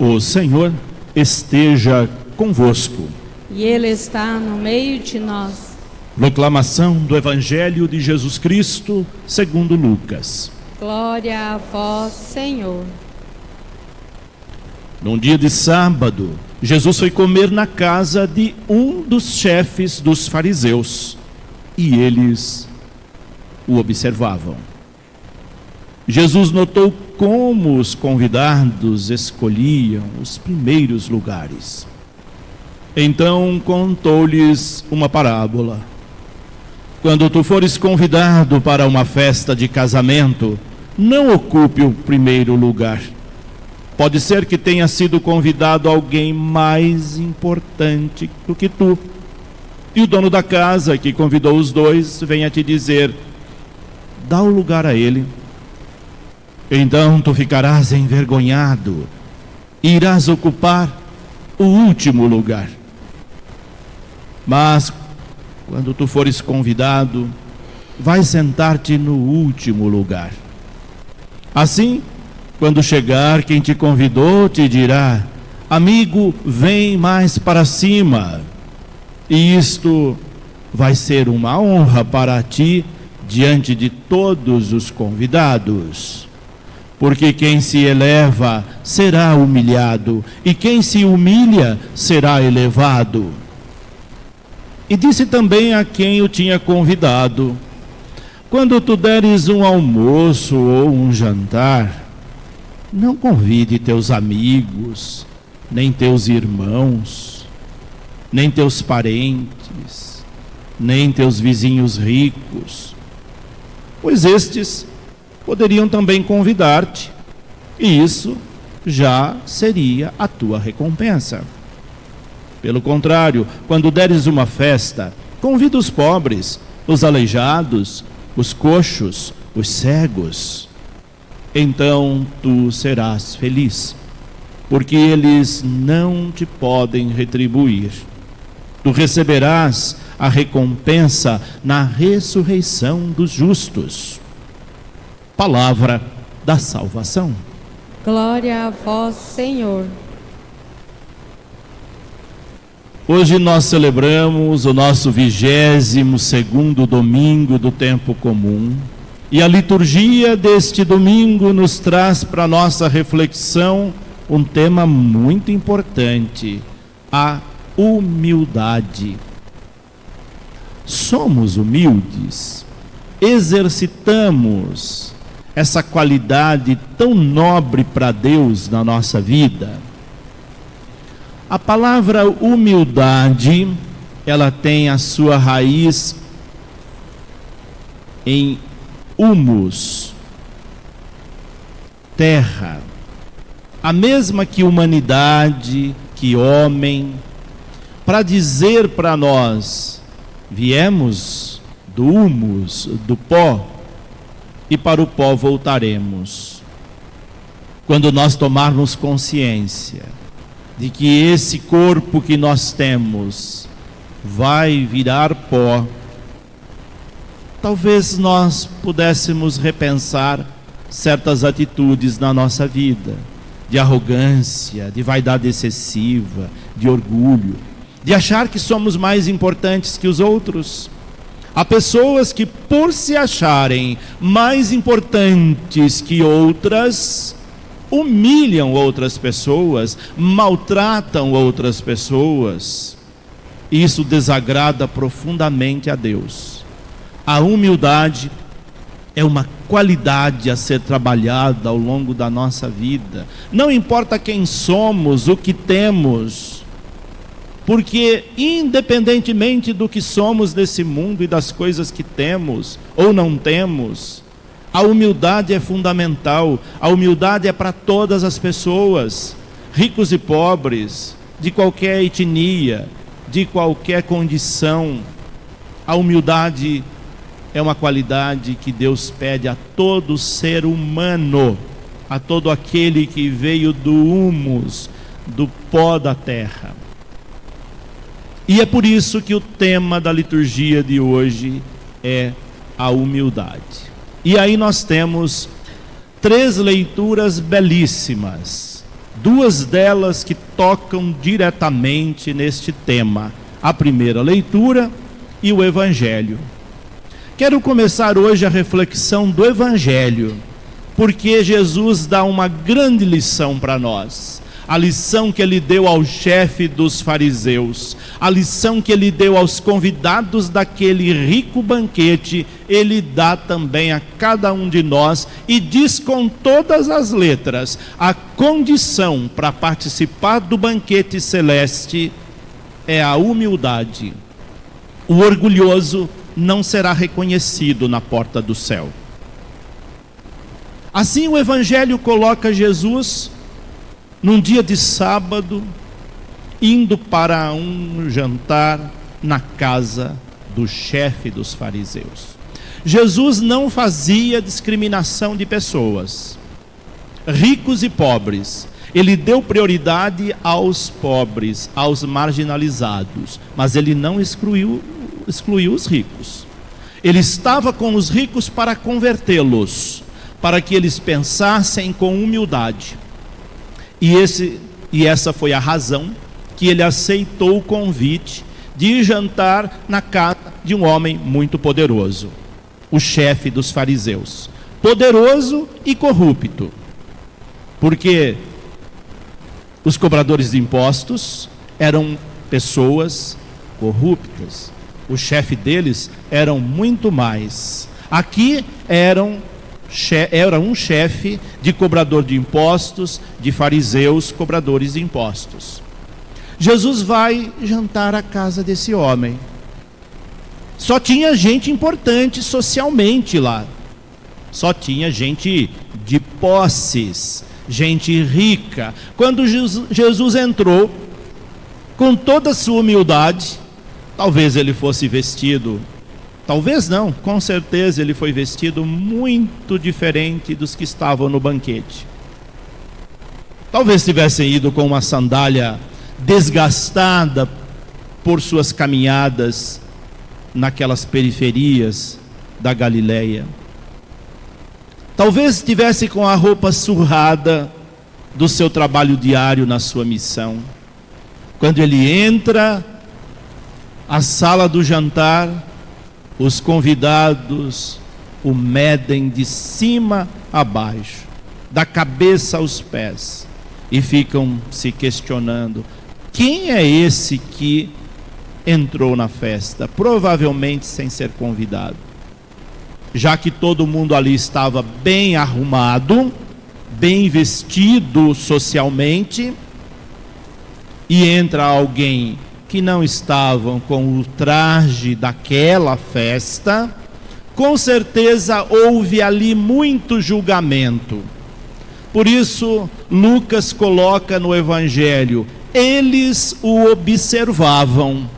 O Senhor esteja convosco. E Ele está no meio de nós. Proclamação do Evangelho de Jesus Cristo, segundo Lucas. Glória a vós, Senhor. Num dia de sábado, Jesus foi comer na casa de um dos chefes dos fariseus, e eles o observavam. Jesus notou como os convidados escolhiam os primeiros lugares. Então contou-lhes uma parábola. Quando tu fores convidado para uma festa de casamento, não ocupe o primeiro lugar. Pode ser que tenha sido convidado alguém mais importante do que tu. E o dono da casa, que convidou os dois, venha te dizer: dá o lugar a ele. Então tu ficarás envergonhado e irás ocupar o último lugar. Mas quando tu fores convidado, vai sentar-te no último lugar. Assim, quando chegar quem te convidou, te dirá: amigo, vem mais para cima. E isto vai ser uma honra para ti diante de todos os convidados. Porque quem se eleva será humilhado, e quem se humilha será elevado. E disse também a quem o tinha convidado: quando tu deres um almoço ou um jantar, não convide teus amigos, nem teus irmãos, nem teus parentes, nem teus vizinhos ricos, pois estes poderiam também convidar-te, e isso já seria a tua recompensa. Pelo contrário, quando deres uma festa, convida os pobres, os aleijados, os coxos, os cegos. Então tu serás feliz, porque eles não te podem retribuir. Tu receberás a recompensa na ressurreição dos justos. Palavra da salvação. Glória a vós, Senhor. Hoje nós celebramos o nosso 22º domingo do tempo comum, e a liturgia deste domingo nos traz para nossa reflexão um tema muito importante: a humildade. Somos humildes? Exercitamos essa qualidade tão nobre para Deus na nossa vida? A palavra humildade, ela tem a sua raiz em humus, terra, a mesma que humanidade, que homem, para dizer para nós: viemos do humus, do pó, e para o pó voltaremos. Quando nós tomarmos consciência de que esse corpo que nós temos vai virar pó, talvez nós pudéssemos repensar certas atitudes na nossa vida, de arrogância, de vaidade excessiva, de orgulho, de achar que somos mais importantes que os outros. Há pessoas que, por se acharem mais importantes que outras, humilham outras pessoas, maltratam outras pessoas. Isso desagrada profundamente a Deus. A humildade é uma qualidade a ser trabalhada ao longo da nossa vida. Não importa quem somos, o que temos, porque independentemente do que somos nesse mundo e das coisas que temos ou não temos, a humildade é fundamental. A humildade é para todas as pessoas, ricos e pobres, de qualquer etnia, de qualquer condição. A humildade é uma qualidade que Deus pede a todo ser humano, a todo aquele que veio do humus, do pó da terra. E é por isso que o tema da liturgia de hoje é a humildade. E aí nós temos 3 leituras belíssimas duas delas que tocam diretamente neste tema: a primeira leitura e o Evangelho. Quero começar hoje a reflexão do Evangelho, porque Jesus dá uma grande lição para nós. A lição que ele deu ao chefe dos fariseus, a lição que ele deu aos convidados daquele rico banquete, ele dá também a cada um de nós e diz com todas as letras: a condição para participar do banquete celeste é a humildade. O orgulhoso não será reconhecido na porta do céu. Assim o Evangelho coloca Jesus num dia de sábado, indo para um jantar na casa do chefe dos fariseus. Jesus não fazia discriminação de pessoas, ricos e pobres. Ele deu prioridade aos pobres, aos marginalizados, mas ele não excluiu os ricos. Ele estava com os ricos para convertê-los, para que eles pensassem com humildade. E essa foi a razão que ele aceitou o convite de jantar na casa de um homem muito poderoso, o chefe dos fariseus, poderoso e corrupto, porque os cobradores de impostos eram pessoas corruptas, o chefe deles eram muito mais. Aqui era um chefe de cobrador de impostos, de fariseus, cobradores de impostos. Jesus vai jantar à casa desse homem. Só tinha gente importante socialmente lá. Só tinha gente de posses, gente rica. Quando Jesus entrou, com toda a sua humildade, talvez ele fosse vestido, talvez não, com certeza ele foi vestido muito diferente dos que estavam no banquete. Talvez tivessem ido com uma sandália desgastada por suas caminhadas naquelas periferias da Galileia. Talvez estivesse com a roupa surrada do seu trabalho diário na sua missão. Quando ele entra à sala do jantar, os convidados o medem de cima a baixo, da cabeça aos pés, e ficam se questionando: quem é esse que entrou na festa, provavelmente sem ser convidado? Já que todo mundo ali estava bem arrumado, bem vestido socialmente, e entra alguém que não estavam com o traje daquela festa, com certeza houve ali muito julgamento. Por isso, Lucas coloca no Evangelho: eles o observavam.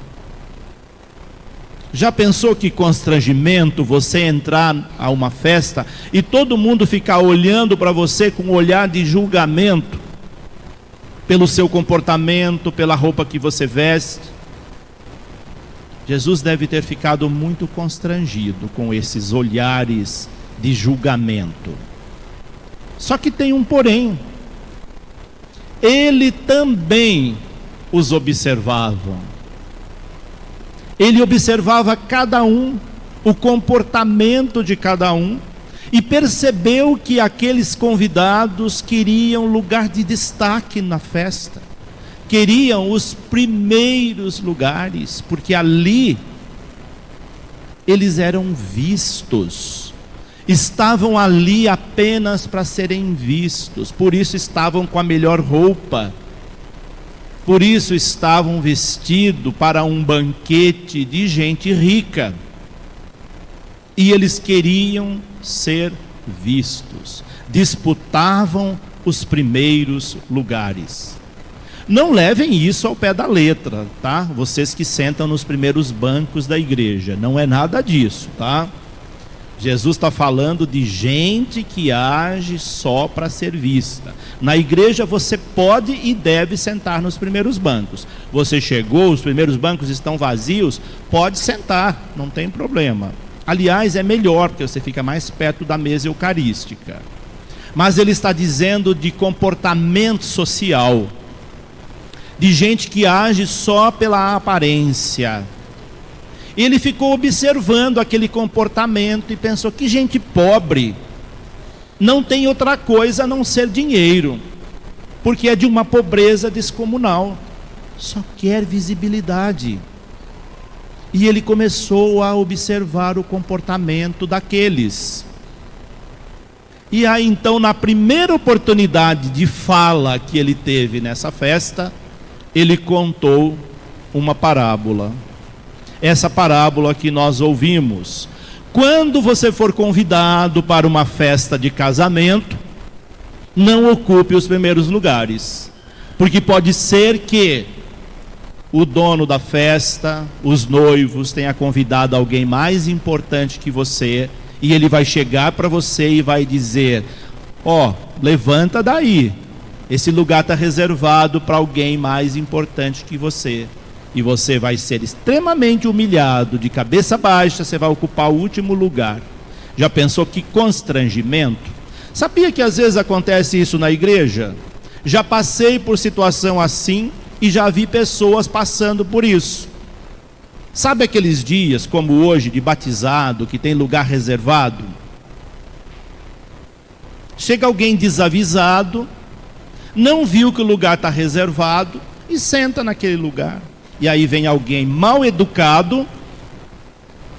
Já pensou que constrangimento você entrar a uma festa e todo mundo ficar olhando para você com um olhar de julgamento? Pelo seu comportamento, pela roupa que você veste. Jesus deve ter ficado muito constrangido com esses olhares de julgamento. Só que tem um porém. Ele também os observava. Ele observava cada um, o comportamento de cada um, e percebeu que aqueles convidados queriam lugar de destaque na festa, queriam os primeiros lugares, porque ali eles eram vistos, estavam ali apenas para serem vistos, por isso estavam com a melhor roupa, por isso estavam vestidos para um banquete de gente rica, e eles queriam ser vistos, disputavam os primeiros lugares. Não levem isso ao pé da letra, tá? Vocês que sentam nos primeiros bancos da igreja, não é nada disso, tá? Jesus está falando de gente que age só para ser vista. Na igreja você pode e deve sentar nos primeiros bancos. Você chegou, os primeiros bancos estão vazios, pode sentar, não tem problema. Aliás, é melhor, porque você fica mais perto da mesa eucarística. mas ele está dizendo de comportamento social, de gente que age só pela aparência. Ele ficou observando aquele comportamento e pensou: que gente pobre, não tem outra coisa a não ser dinheiro, porque é de uma pobreza descomunal, só quer visibilidade. E ele começou a observar o comportamento daqueles. E aí então, na primeira oportunidade de fala que ele teve nessa festa, ele contou uma parábola. Essa parábola que nós ouvimos: quando você for convidado para uma festa de casamento, não ocupe os primeiros lugares, porque pode ser que o dono da festa, os noivos, tenha convidado alguém mais importante que você, e ele vai chegar para você e vai dizer: ó, levanta daí, esse lugar está reservado para alguém mais importante que você. E você vai ser extremamente humilhado, de cabeça baixa, você vai ocupar o último lugar. Já pensou que constrangimento? Sabia que às vezes acontece isso na igreja? Já passei por situação assim e já vi pessoas passando por isso. Sabe aqueles dias, como hoje, de batizado, que tem lugar reservado? Chega alguém desavisado, não viu que o lugar está reservado e senta naquele lugar. E aí vem alguém mal educado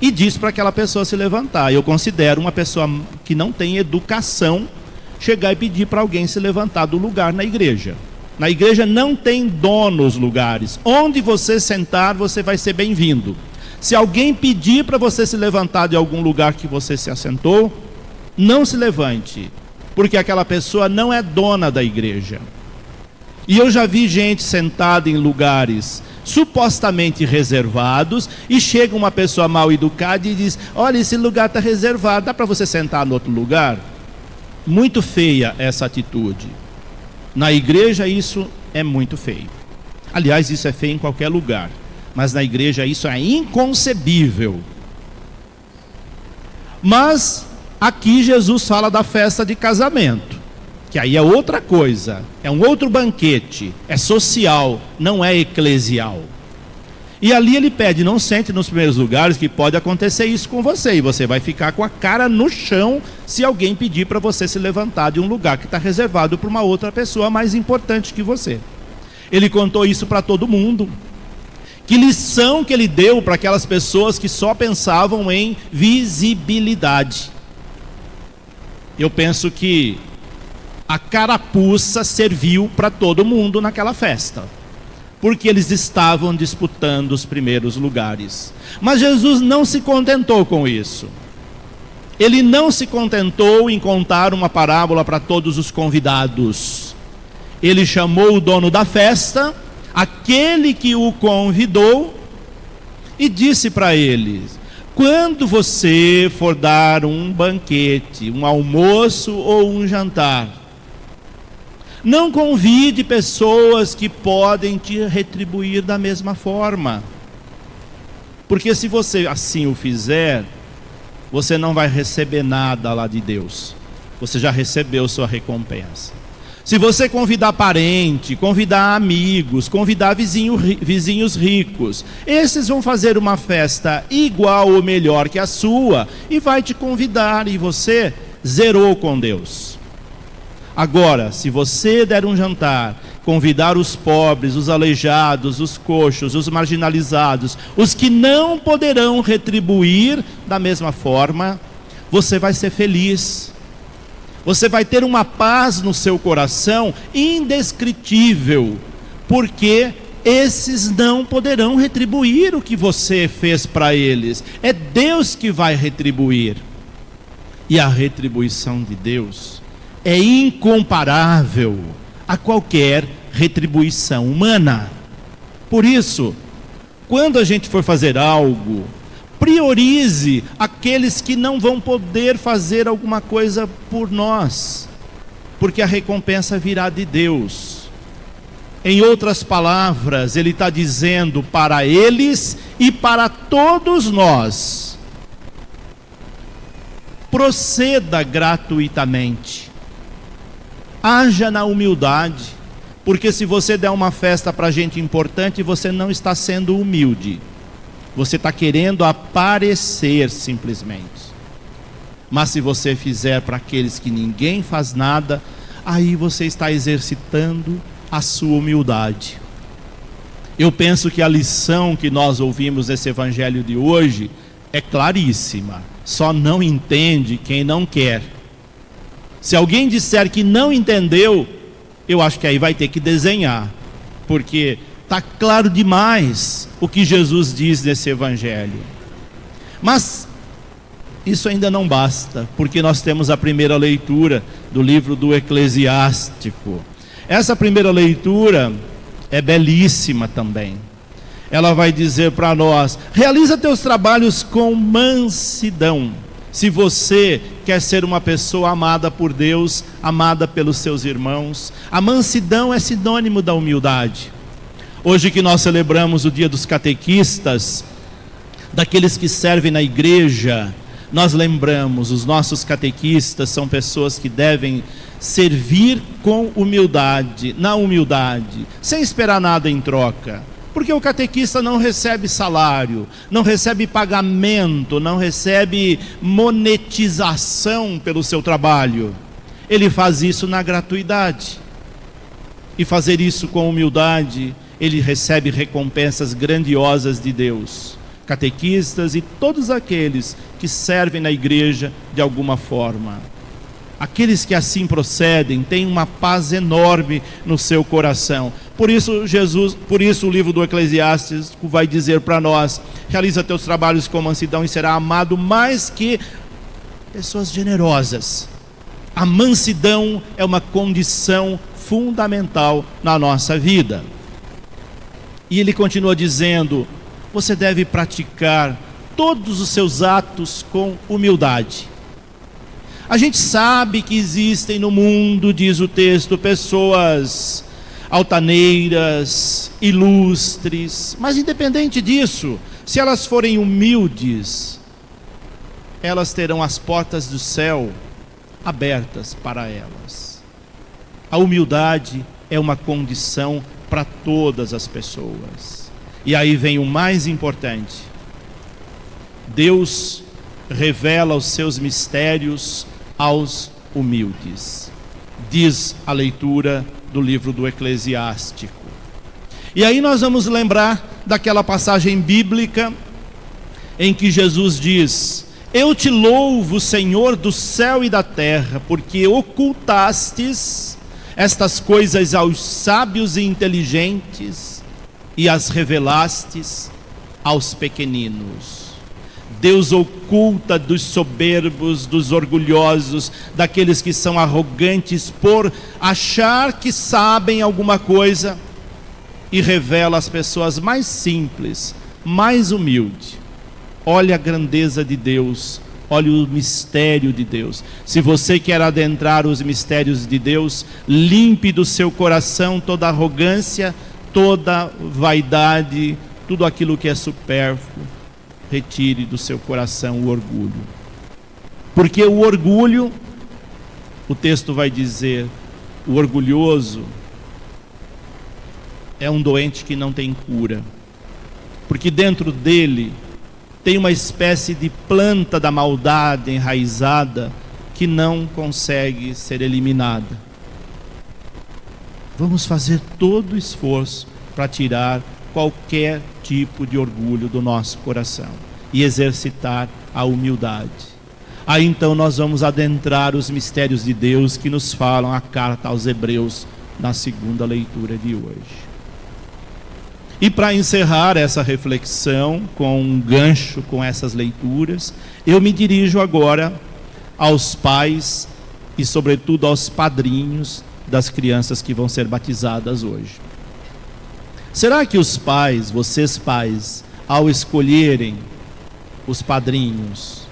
e diz para aquela pessoa se levantar. Eu considero uma pessoa que não tem educação chegar e pedir para alguém se levantar do lugar na igreja. Na igreja não tem dono os lugares. Onde você sentar, você vai ser bem-vindo. Se alguém pedir para você se levantar de algum lugar que você se assentou, não se levante, porque aquela pessoa não é dona da igreja. E eu já vi gente sentada em lugares supostamente reservados, e chega uma pessoa mal educada e diz: olha, esse lugar está reservado, dá para você sentar no outro lugar? Muito feia essa atitude. Na igreja isso é muito feio. Aliás, isso é feio em qualquer lugar, mas na igreja isso é inconcebível. Mas aqui Jesus fala da festa de casamento, que aí é outra coisa, é um outro banquete, é social, não é eclesial. E ali ele pede: não sente nos primeiros lugares, que pode acontecer isso com você, e você vai ficar com a cara no chão se alguém pedir para você se levantar de um lugar que está reservado para uma outra pessoa mais importante que você. Ele contou isso para todo mundo. Que lição que ele deu para aquelas pessoas que só pensavam em visibilidade. Eu penso que a carapuça serviu para todo mundo naquela festa, porque eles estavam disputando os primeiros lugares. Mas Jesus não se contentou com isso. Ele não se contentou em contar uma parábola para todos os convidados. Ele chamou o dono da festa, aquele que o convidou, e disse para eles: quando você for dar um banquete, um almoço ou um jantar, não convide pessoas que podem te retribuir da mesma forma. Porque se você assim o fizer, você não vai receber nada lá de Deus. Você já recebeu sua recompensa. Se você convidar parente, convidar amigos, convidar vizinhos ricos, esses vão fazer uma festa igual ou melhor que a sua e vai te convidar, e você zerou com Deus. Agora, se você der um jantar, convidar os pobres, os aleijados, os coxos, os marginalizados, os que não poderão retribuir da mesma forma, você vai ser feliz. Você vai ter uma paz no seu coração indescritível, porque esses não poderão retribuir o que você fez para eles. É Deus que vai retribuir. E a retribuição de Deus é incomparável a qualquer retribuição humana. Por isso, quando a gente for fazer algo, priorize aqueles que não vão poder fazer alguma coisa por nós, porque a recompensa virá de Deus. Em outras palavras, ele está dizendo para eles e para todos nós: proceda gratuitamente. Haja na humildade, porque se você der uma festa para gente importante, você não está sendo humilde. Você está querendo aparecer simplesmente. Mas se você fizer para aqueles que ninguém faz nada, aí você está exercitando a sua humildade. Eu penso que a lição que nós ouvimos nesse evangelho de hoje é claríssima. Só não entende quem não quer. Se alguém disser que não entendeu, eu acho que aí vai ter que desenhar, porque está claro demais o que Jesus diz nesse evangelho. Mas isso ainda não basta, porque nós temos a primeira leitura do livro do Eclesiástico. Essa primeira leitura é belíssima também. Ela vai dizer para nós: realiza teus trabalhos com mansidão. Se você quer ser uma pessoa amada por Deus, amada pelos seus irmãos, a mansidão é sinônimo da humildade. Hoje que nós celebramos o dia dos catequistas, daqueles que servem na igreja, nós lembramos, os nossos catequistas são pessoas que devem servir com humildade, na humildade, sem esperar nada em troca. Porque o catequista não recebe salário, não recebe pagamento, não recebe monetização pelo seu trabalho. Ele faz isso na gratuidade. E fazer isso com humildade, ele recebe recompensas grandiosas de Deus. Catequistas e todos aqueles que servem na igreja de alguma forma. Aqueles que assim procedem têm uma paz enorme no seu coração. Por isso o livro do Eclesiastes vai dizer para nós: realiza teus trabalhos com mansidão e será amado mais que pessoas generosas. A mansidão é uma condição fundamental na nossa vida. E ele continua dizendo: você deve praticar todos os seus atos com humildade. A gente sabe que existem no mundo, diz o texto, pessoas altaneiras, ilustres, mas independente disso, se elas forem humildes, elas terão as portas do céu abertas para elas. A humildade é uma condição para todas as pessoas. E aí vem o mais importante: Deus revela os seus mistérios aos humildes, diz a leitura do livro do Eclesiástico. E aí nós vamos lembrar daquela passagem bíblica em que Jesus diz: eu te louvo, Senhor do céu e da terra, porque ocultastes estas coisas aos sábios e inteligentes e as revelastes aos pequeninos. Deus oculta dos soberbos, dos orgulhosos, daqueles que são arrogantes por achar que sabem alguma coisa, e revela às pessoas mais simples, mais humildes. Olha a grandeza de Deus, olha o mistério de Deus. Se você quer adentrar os mistérios de Deus, limpe do seu coração toda arrogância, toda vaidade, tudo aquilo que é supérfluo. Retire do seu coração o orgulho. Porque o orgulho, o texto vai dizer, o orgulhoso é um doente que não tem cura. Porque dentro dele tem uma espécie de planta da maldade enraizada que não consegue ser eliminada. Vamos fazer todo o esforço para tirar qualquer tipo de orgulho do nosso coração e exercitar a humildade. Aí então nós vamos adentrar os mistérios de Deus que nos falam a carta aos Hebreus na segunda leitura de hoje. E para encerrar essa reflexão com um gancho com essas leituras, eu me dirijo agora aos pais e sobretudo aos padrinhos das crianças que vão ser batizadas hoje. Será que os pais, vocês pais, ao escolherem os padrinhos,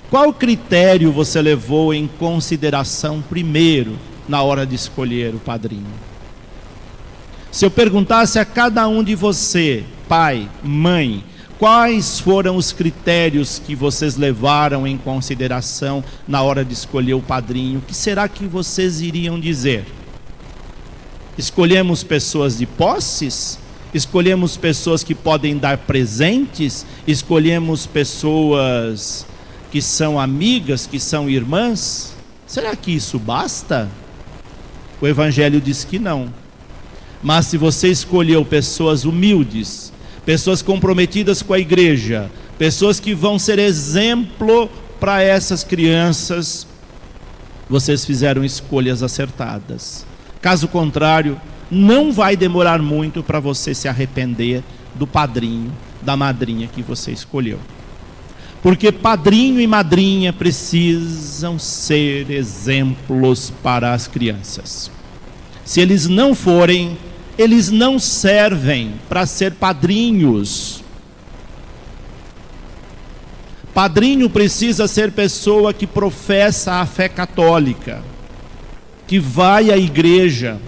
qual critério você levou em consideração primeiro na hora de escolher o padrinho? Se eu perguntasse a cada um de você, pai, mãe, Quais foram os critérios que vocês levaram em consideração na hora de escolher o padrinho? O que será que vocês iriam dizer? Escolhemos pessoas de posses? Escolhemos pessoas que podem dar presentes? Escolhemos pessoas que são amigas, que são irmãs? Será que isso basta? O Evangelho diz que não. Mas se você escolheu pessoas humildes, pessoas comprometidas com a igreja, pessoas que vão ser exemplo para essas crianças, vocês fizeram escolhas acertadas. Caso contrário, não vai demorar muito para você se arrepender do padrinho, da madrinha que você escolheu. Porque padrinho e madrinha precisam ser exemplos para as crianças. Se eles não forem, eles não servem para ser padrinhos. Padrinho precisa ser pessoa que professa a fé católica, que vai à igreja,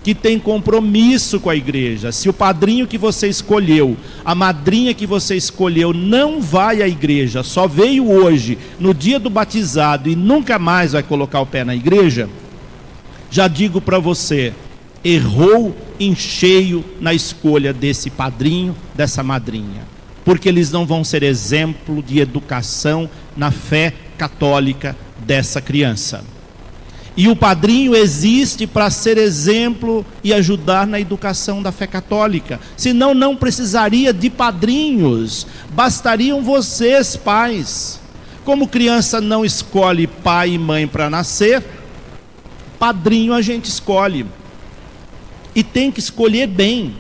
que tem compromisso com a igreja. Se o padrinho que você escolheu, a madrinha que você escolheu não vai à igreja, só veio hoje, no dia do batizado e nunca mais vai colocar o pé na igreja, já digo para você, errou em cheio na escolha desse padrinho, dessa madrinha, porque eles não vão ser exemplo de educação na fé católica dessa criança. E o padrinho existe para ser exemplo e ajudar na educação da fé católica. Senão não precisaria de padrinhos, bastariam vocês, pais. Como criança não escolhe pai e mãe para nascer, padrinho a gente escolhe. E tem que escolher bem.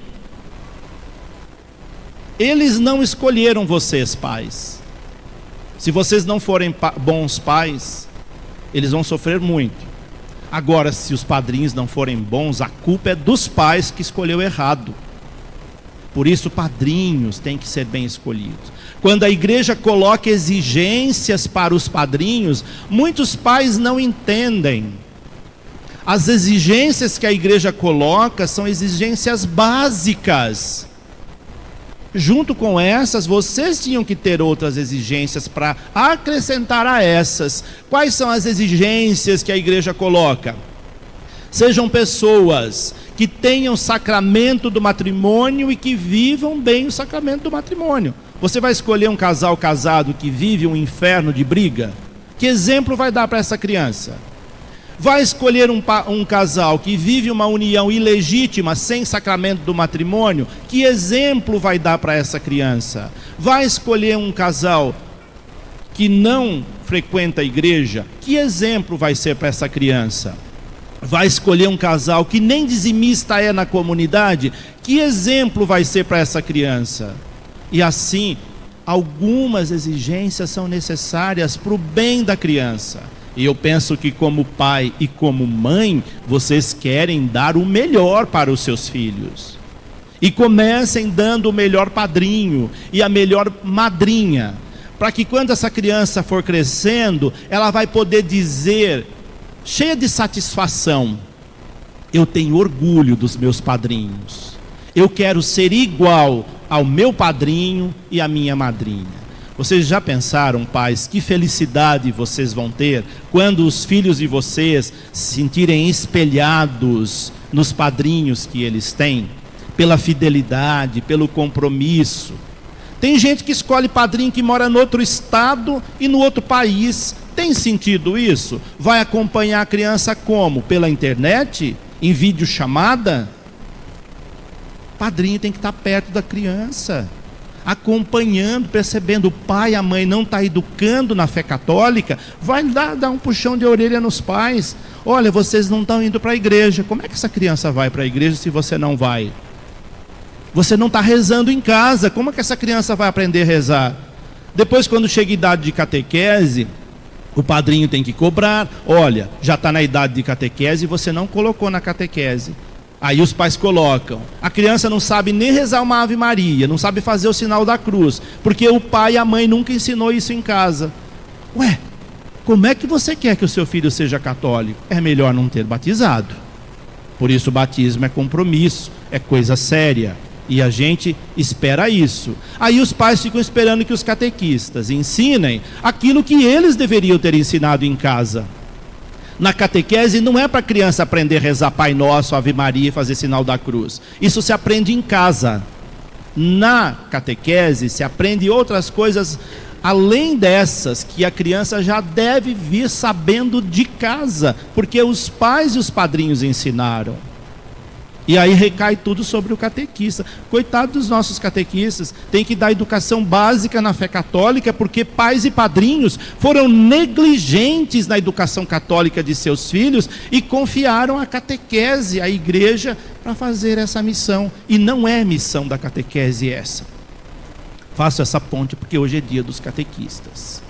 Eles não escolheram vocês, pais. Se vocês não forem bons pais, eles vão sofrer muito. Agora, se os padrinhos não forem bons, a culpa é dos pais que escolheu errado. Por isso, padrinhos têm que ser bem escolhidos. Quando a igreja coloca exigências para os padrinhos, muitos pais não entendem. As exigências que a igreja coloca são exigências básicas. Junto com essas, vocês tinham que ter outras exigências para acrescentar a essas. Quais são as exigências que a igreja coloca? Sejam pessoas que tenham sacramento do matrimônio e que vivam bem o sacramento do matrimônio. Você vai escolher um casal casado que vive um inferno de briga? Que exemplo vai dar para essa criança? Vai escolher um casal que vive uma união ilegítima, sem sacramento do matrimônio? Que exemplo vai dar para essa criança? Vai escolher um casal que não frequenta a igreja? Que exemplo vai ser para essa criança? Vai escolher um casal que nem dizimista é na comunidade? Que exemplo vai ser para essa criança? E assim, algumas exigências são necessárias para o bem da criança. E eu penso que como pai e como mãe, vocês querem dar o melhor para os seus filhos. E comecem dando o melhor padrinho e a melhor madrinha, para que quando essa criança for crescendo, ela vai poder dizer, cheia de satisfação, eu tenho orgulho dos meus padrinhos. Eu quero ser igual ao meu padrinho e à minha madrinha. Vocês já pensaram, pais, que felicidade vocês vão ter quando os filhos de vocês se sentirem espelhados nos padrinhos que eles têm? Pela fidelidade, pelo compromisso. Tem gente que escolhe padrinho que mora no outro estado e no outro país. Tem sentido isso? Vai acompanhar a criança como? Pela internet? Em videochamada? Padrinho tem que estar perto da criança, acompanhando, percebendo. O pai, a mãe não está educando na fé católica, vai dar um puxão de orelha nos pais. Olha, vocês não estão indo para a igreja. Como é que essa criança vai para a igreja se você não vai? Você não está rezando em casa. Como é que essa criança vai aprender a rezar? Depois, quando chega a idade de catequese, o padrinho tem que cobrar. Olha, já está na idade de catequese e você não colocou na catequese. Aí os pais colocam. A criança não sabe nem rezar uma Ave Maria, não sabe fazer o sinal da cruz, porque o pai e a mãe nunca ensinou isso em casa. Ué, como é que você quer que o seu filho seja católico? É melhor não ter batizado. Por isso o batismo é compromisso, é coisa séria. E a gente espera isso. Aí os pais ficam esperando que os catequistas ensinem aquilo que eles deveriam ter ensinado em casa. Na catequese não é para a criança aprender a rezar Pai Nosso, Ave Maria e fazer sinal da cruz. Isso se aprende em casa. Na catequese se aprende outras coisas além dessas, que a criança já deve vir sabendo de casa, porque os pais e os padrinhos ensinaram. E aí recai tudo sobre o catequista. Coitado dos nossos catequistas, tem que dar educação básica na fé católica, porque pais e padrinhos foram negligentes na educação católica de seus filhos e confiaram a catequese, à igreja, para fazer essa missão. E não é missão da catequese essa. Faço essa ponte porque hoje é dia dos catequistas.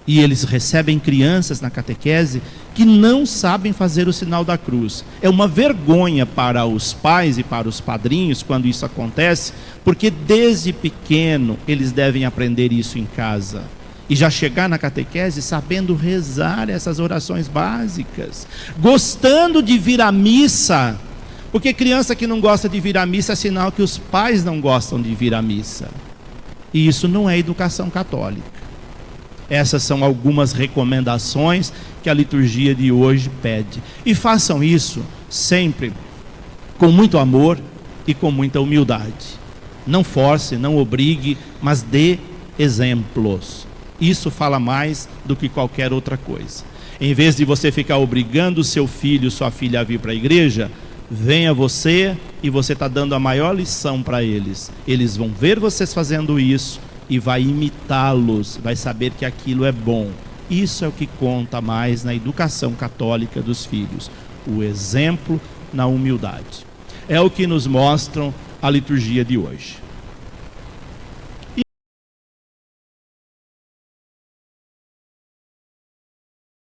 E eles recebem crianças na catequese que não sabem fazer o sinal da cruz. É uma vergonha para os pais e para os padrinhos quando isso acontece, porque desde pequeno eles devem aprender isso em casa. E já chegar na catequese sabendo rezar essas orações básicas, gostando de vir à missa, porque criança que não gosta de vir à missa é sinal que os pais não gostam de vir à missa. E isso não é educação católica. Essas são algumas recomendações que a liturgia de hoje pede. E façam isso sempre com muito amor e com muita humildade. Não force, não obrigue, mas dê exemplos. Isso fala mais do que qualquer outra coisa. Em vez de você ficar obrigando o seu filho, sua filha a vir para a igreja, venha você e você está dando a maior lição para eles. Eles vão ver vocês fazendo isso e vai imitá-los, vai saber que aquilo é bom. Isso é o que conta mais na educação católica dos filhos. O exemplo na humildade. É o que nos mostram a liturgia de hoje.